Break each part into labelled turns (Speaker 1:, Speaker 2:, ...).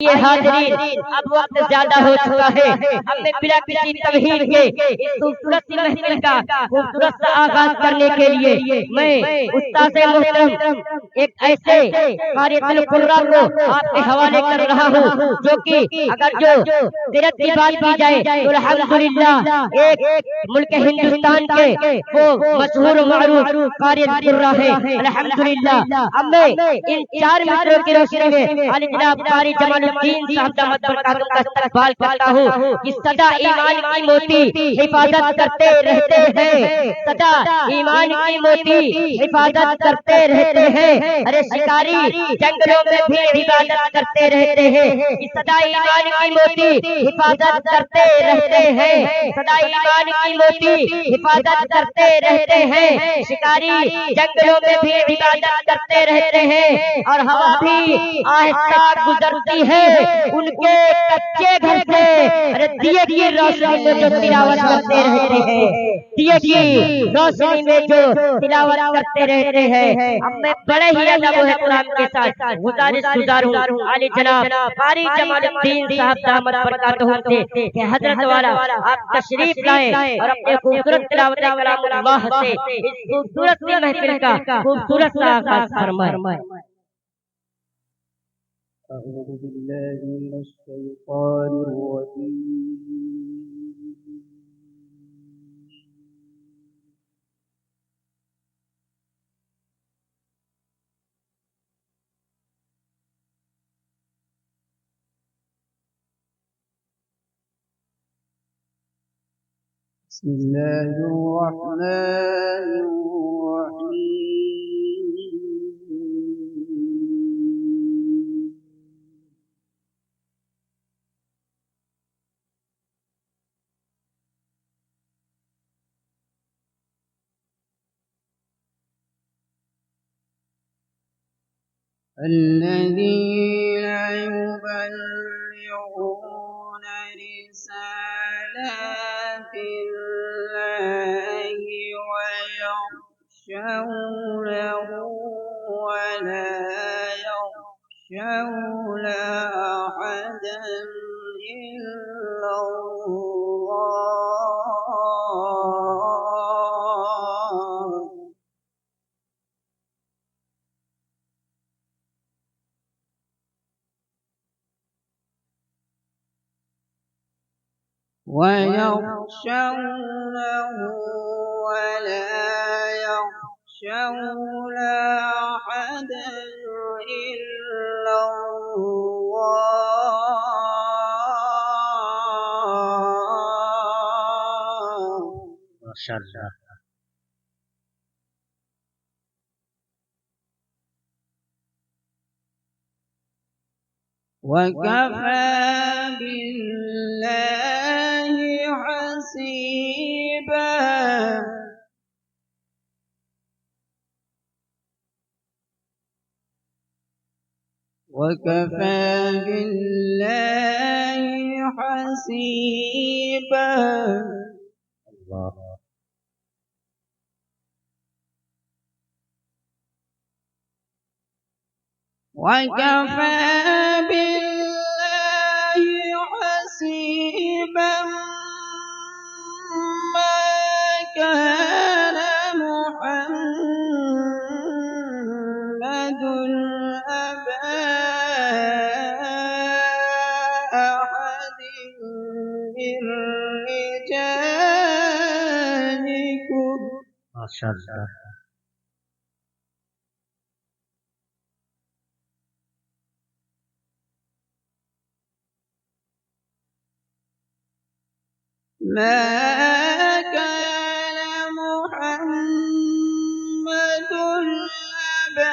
Speaker 1: ये हाज़रीन, अब वक्त ज्यादा हो चुका है। अब मैं बिना किसी तमहीद के इस खूबसूरत सी महफिल का खूबसूरत सा आगाज करने के लिए मैं उस्ताद मोहतरम एक ऐसे क़ारिउल कुर्रा को आपके हवाले कर रहा हूँ जो कि अगर जो सीरत की बात की जाए तो अल्हम्दुलिल्लाह एक मुल्क हिंदुस्तान के वो मशहूर मारूफ क़ारिउल कुर्रा है अल्हम्दुलिल्लाह। अब मैं इन चार मित्रों की रोशनी में आले जनाब क़ारी जमाल दीन साहब दामद बरकातुहू का इस्तकबाल करता हूँ कि सदा ईमान की मोती हिफाजत करते रहते हैं, सदा ईमान की मोती हिफाजत करते रहते हैं। अरे शिकारी जंगलों में भी हिफाजत करते रहते हैं कि सदा ईमान की मोती हिफाजत करते रहते हैं, सदा ईमान की मोती हिफाजत करते रहते हैं। शिकारी जंगलों में भी हिफाजत करते रहते हैं और हवा भी आहिस्ता गुजरती है उनके कच्चे घर से। अरे दिए की रोशनी में जो तिलावत करते रहते हैं, दिए की रोशनी में जो तिलावत करते रहते हैं। अब मैं बड़े ही अदब है कुरान के साथ गुजारिश गुजारूं आले जनाब क़ारी जमालुद्दीन साहब दामद बरकातुहू से कि हजरत वाला आप तशरीफ लाएं और अपने खूबसूरत तिलावत कलामुल्लाह से इस खूबसूरत सी महफिल का खूबसूरत सा आगाज फरमाएं।
Speaker 2: أعوذ بالله من الشيطان الرجيم بسم الله الرحمن الرحيم الذين يبلغون رسالات الله ويخشونه ولا يخشون أحدا إلا الله ويخشونه ولا يخشون أحدا إلا الله ما شاء الله وكفى بالله حسيبا وكفى بالله حسيبا الله وكفى بالله حسيبا ما كان محمد أبا أحد من رجالكم ما شاء الله ما كان محمد أبا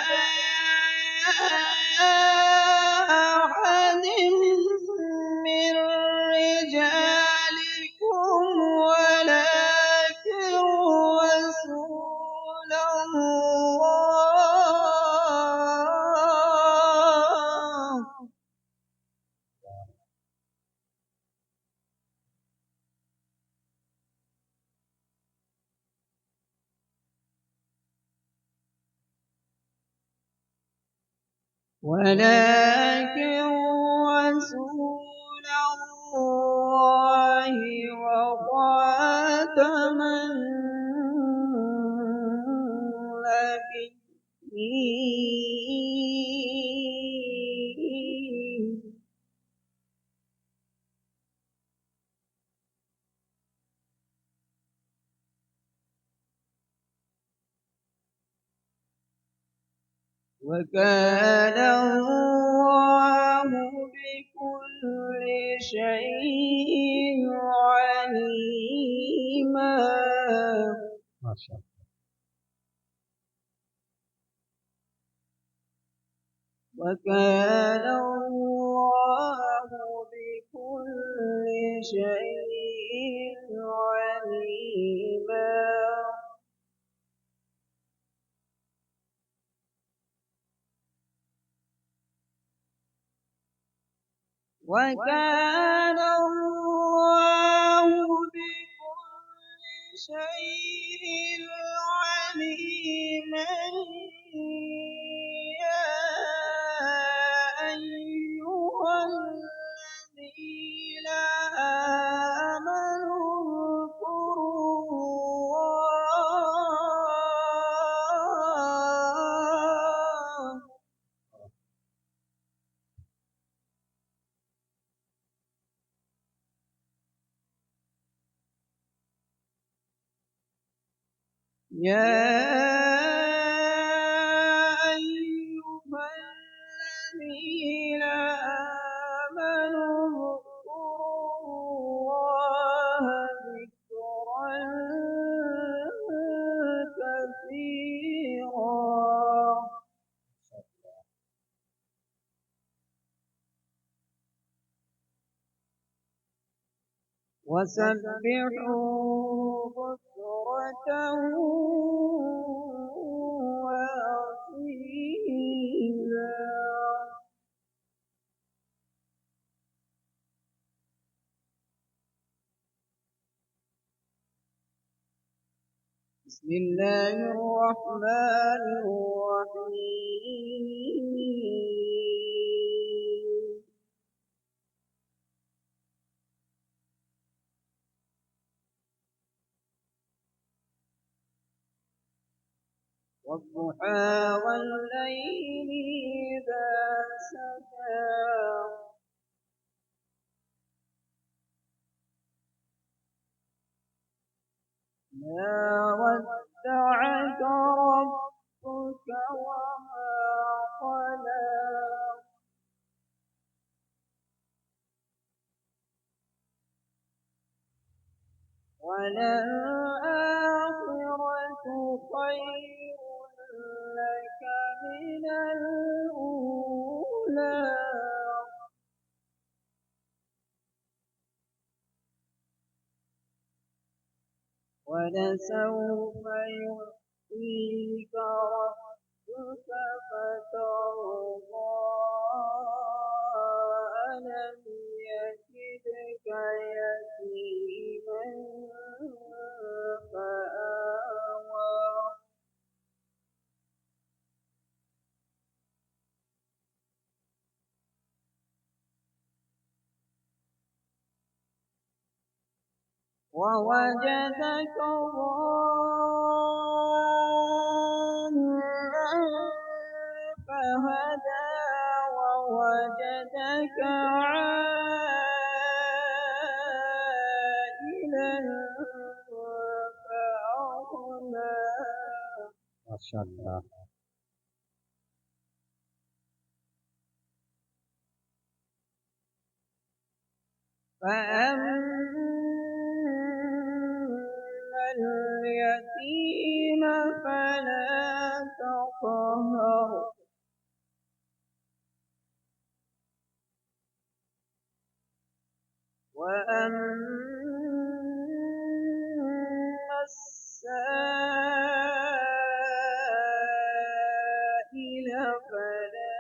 Speaker 2: أحد من رجالكم ولكن رسول الله ولكن رسول الله وخاتم النبيين وكان الله بكل شيء عليما.
Speaker 3: ما شاء الله.
Speaker 2: وكان الله بكل شيء عليما. وكان الله بكل شيء عليما. يا أيها الذين آمنوا اذكروا الله يا أيها الذين آمنوا اذكروا الله ذكرا كثيرا وسبحوا بكرة وأصيلا. بسم الله الرحمن الرحيم. والضحى والليل إذا سجى ما ودعك ربك وما قلى وللآخرة خير لك من الأولى ولسوف يعطيك ربك فترضى ألم يجدك يتيما فآوى ووجدك ضالا فهدى ووجدك عائلا فأغنى.
Speaker 3: ما شاء الله.
Speaker 2: فأما اليتيم فلا تقهر وأما السائل فلا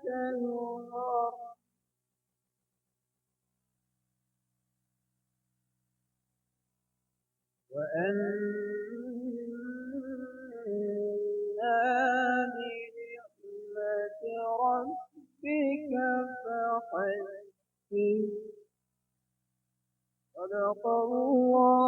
Speaker 2: تنهر وأما بنعمة ربك فحدث. صدق الله